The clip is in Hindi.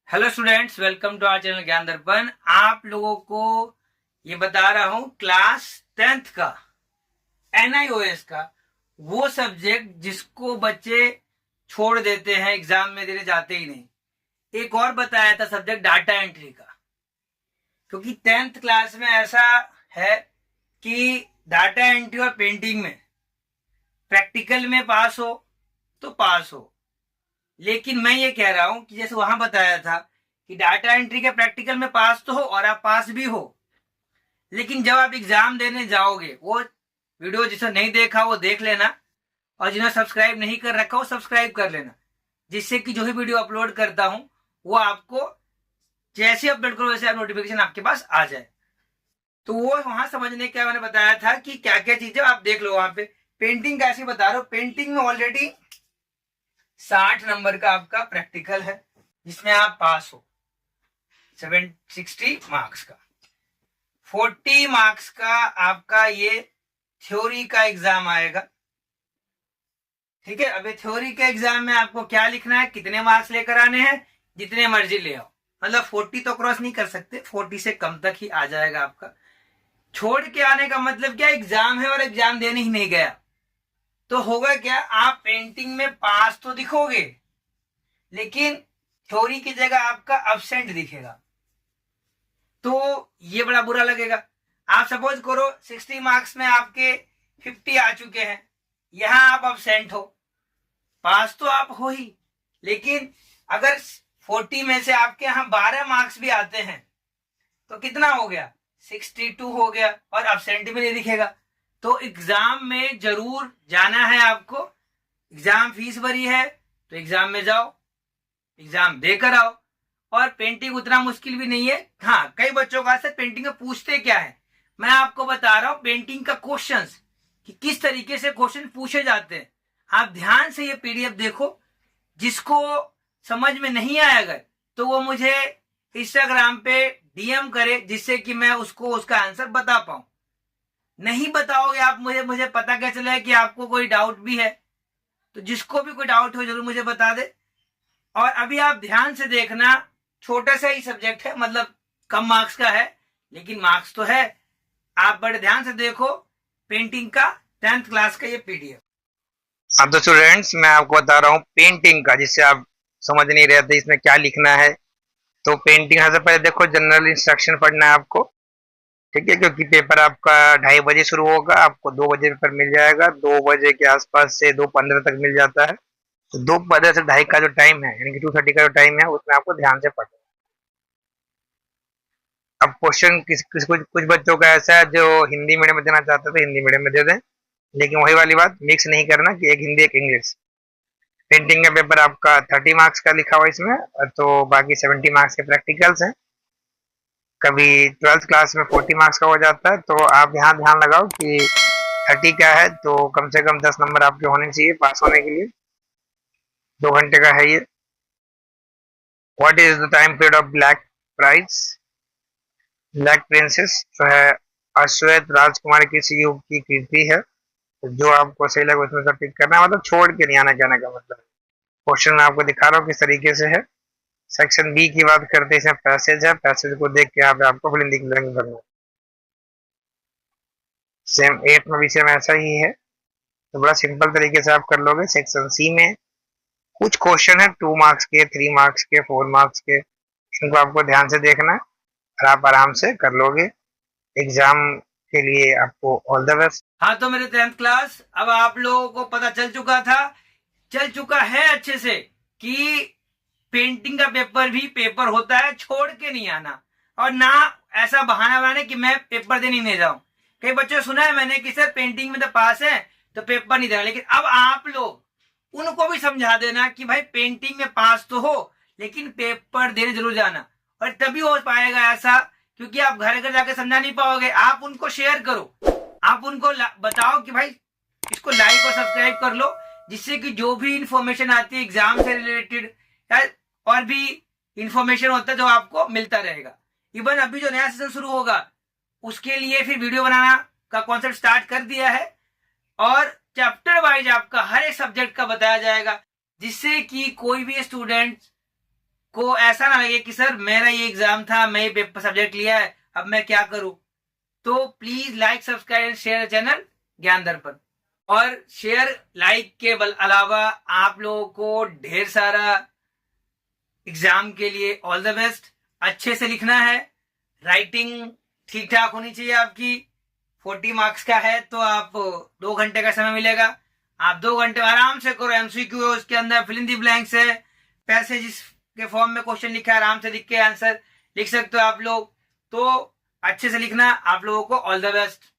Hello students, welcome to our channel Gyan Darpan. आप लोगों को ये बता रहा हूं क्लास 10th का NIOS का वो सब्जेक्ट जिसको बच्चे छोड़ देते हैं, एग्जाम में देने जाते ही नहीं। एक और बताया था सब्जेक्ट डाटा एंट्री का, क्योंकि 10th क्लास में ऐसा है कि डाटा एंट्री और पेंटिंग में प्रैक्टिकल में पास हो तो पास हो, लेकिन मैं ये कह रहा हूं कि जैसे वहां बताया था कि डाटा एंट्री के प्रैक्टिकल में पास तो हो और आप पास भी हो, लेकिन जब आप एग्जाम देने जाओगे, वो वीडियो जिसे नहीं देखा वो देख लेना, और जिन्हें सब्सक्राइब नहीं कर रखा वो सब्सक्राइब कर लेना, जिससे कि जो भी वीडियो अपलोड करता हूं वो आपको जैसे अपलोड करो वैसे नोटिफिकेशन आपके पास आ जाए। तो वो वहां समझने का मैंने बताया था कि क्या क्या चीजें आप देख लो। वहां पे पेंटिंग का ऐसे बता रहा हूं, पेंटिंग में ऑलरेडी 60 नंबर का आपका प्रैक्टिकल है जिसमें आप पास हो, 60 मार्क्स का। 40 मार्क्स का आपका ये थ्योरी का एग्जाम आएगा। ठीक है, अभी थ्योरी के एग्जाम में आपको क्या लिखना है, कितने मार्क्स लेकर आने हैं, जितने मर्जी ले आओ। मतलब 40 तो क्रॉस नहीं कर सकते, 40 से कम तक ही आ जाएगा आपका। छोड़ के आने का मतलब क्या, एग्जाम है और एग्जाम देने ही नहीं गया तो होगा क्या, आप पेंटिंग में पास तो दिखोगे लेकिन थ्योरी की जगह आपका अब्सेंट दिखेगा, तो ये बड़ा बुरा लगेगा। आप सपोज करो 60 मार्क्स में आपके 50 आ चुके हैं, यहां आप अब्सेंट हो, पास तो आप हो ही, लेकिन अगर 40 में से आपके यहां 12 मार्क्स भी आते हैं तो कितना हो गया, 62 हो गया, और अब्सेंट भी नहीं दिखेगा। तो एग्जाम में जरूर जाना है आपको। एग्जाम फीस भरी है तो एग्जाम में जाओ, एग्जाम देकर आओ। और पेंटिंग उतना मुश्किल भी नहीं है। हाँ, कई बच्चों का से पेंटिंग में पूछते क्या है, मैं आपको बता रहा हूं पेंटिंग का क्वेश्चंस कि किस तरीके से क्वेश्चन पूछे जाते हैं। आप ध्यान से ये PDF देखो, जिसको समझ में नहीं आया अगर तो वो मुझे इंस्टाग्राम पे DM करे, जिससे कि मैं उसको उसका आंसर बता पाऊं। नहीं बताओगे आप मुझे पता क्या चले कि आपको कोई डाउट भी है। तो जिसको भी कोई डाउट हो जरूर मुझे बता दे। और अभी आप ध्यान से देखना, छोटा सा ही सब्जेक्ट है, मतलब कम मार्क्स का है, लेकिन मार्क्स तो है। आप बड़े ध्यान से देखो पेंटिंग का 10th क्लास का ये PDF। हाँ तो स्टूडेंट्स, मैं आपको बता रहा हूँ पेंटिंग का, जिससे आप समझ नहीं रहे थे इसमें क्या लिखना है। तो पेंटिंग सबसे पहले देखो, जनरल इंस्ट्रक्शन पढ़ना है आपको। ठीक है, क्योंकि पेपर आपका 2:30 बजे शुरू होगा, आपको 2 बजे पेपर मिल जाएगा। 2 बजे के आसपास से 2:15 तक मिल जाता है। तो 2:15 से 2:30 का जो टाइम है, यानी कि 2:30 का जो टाइम है, उसमें आपको ध्यान से पढ़ना है। अब क्वेश्चन कुछ बच्चों का ऐसा है जो हिंदी मीडियम में देना चाहते थे, हिंदी मीडियम में दे दें, लेकिन वही वाली बात, मिक्स नहीं करना कि एक हिंदी एक इंग्लिश। पेंटिंग का पेपर आपका 30 मार्क्स का लिखा हुआ इसमें, तो बाकी 70 मार्क्स के प्रैक्टिकल्स हैं। कभी 12th क्लास में 40 मार्क्स का हो जाता है, तो आप यहाँ ध्यान लगाओ कि 30 का है तो कम से कम 10 नंबर आपके होने चाहिए पास होने के लिए। 2 घंटे का है ये। What is the time period of black prize, black princess जो है अश्वेत राजकुमार किस युग की कृति है। तो जो आपको सही लगे उसमें सब टिक करना है, मतलब छोड़ के नहीं आना, कहने का मतलब। क्वेश्चन मैं आपको दिखा रहा हूँ किस तरीके से है। सेक्शन बी की बात करते हैं, इसमें पैसेज है, पैसेज को देख के यहाँ पे आपको फिर हिंदी की लाइन भरना है। सेम 8 में भी सेम ऐसा ही है, तो बड़ा सिंपल तरीके से आप कर लोगे। सेक्शन सी में कुछ क्वेश्चन है 2 मार्क्स के, 3 मार्क्स के, 4 मार्क्स के, इनको आपको ध्यान से देखना है और आप आराम से कर लोगे। एग्जाम के लिए आपको ऑल द बेस्ट। हाँ, तो मेरे 10th क्लास, अब आप लोगों को पता चल चुका है अच्छे से कि पेंटिंग का पेपर भी पेपर होता है, छोड़ के नहीं आना। और ना ऐसा बहाना बनाने कि मैं पेपर देने नहीं जाऊं। कई बच्चों सुना है मैंने कि सर पेंटिंग में तो पास है तो पेपर नहीं देना, लेकिन अब आप लोग उनको भी समझा देना कि भाई पेंटिंग में पास तो हो लेकिन पेपर देने जरूर जाना। और तभी हो पाएगा ऐसा, क्योंकि आप घर घर जाकर समझा नहीं पाओगे। आप उनको शेयर करो, आप उनको बताओ कि भाई इसको लाइक और सब्सक्राइब कर लो, जिससे कि जो भी इंफॉर्मेशन आती है एग्जाम से रिलेटेड या और भी इंफॉर्मेशन होता है जो आपको मिलता रहेगा। इवन अभी जो नया सेशन शुरू होगा उसके लिए फिर वीडियो बनाना का कॉन्सेप्ट स्टार्ट कर दिया है, और चैप्टर वाइज आपका हर एक सब्जेक्ट का बताया जाएगा, जिससे कि कोई भी स्टूडेंट को ऐसा ना लगे कि सर मेरा ये एग्जाम था, मैं ये पेपर सब्जेक्ट लिया है, अब मैं क्या करूं। तो please like, subscribe and share channel Gyan दर्पण। और शेयर लाइक के अलावा आप लोगों को ढेर सारा एग्जाम के लिए ऑल द बेस्ट। अच्छे से लिखना है, राइटिंग ठीक ठाक होनी चाहिए आपकी। 40 मार्क्स का है तो आप 2 घंटे का समय मिलेगा, आप 2 घंटे आराम से करो। एमसीक्यू है, उसके अंदर फिल इन द ब्लैंक्स है, पैसेज के फॉर्म में क्वेश्चन लिखा है, आराम से लिख के आंसर लिख सकते हो आप लोग। तो अच्छे से लिखना। आप लोगों को ऑल द बेस्ट।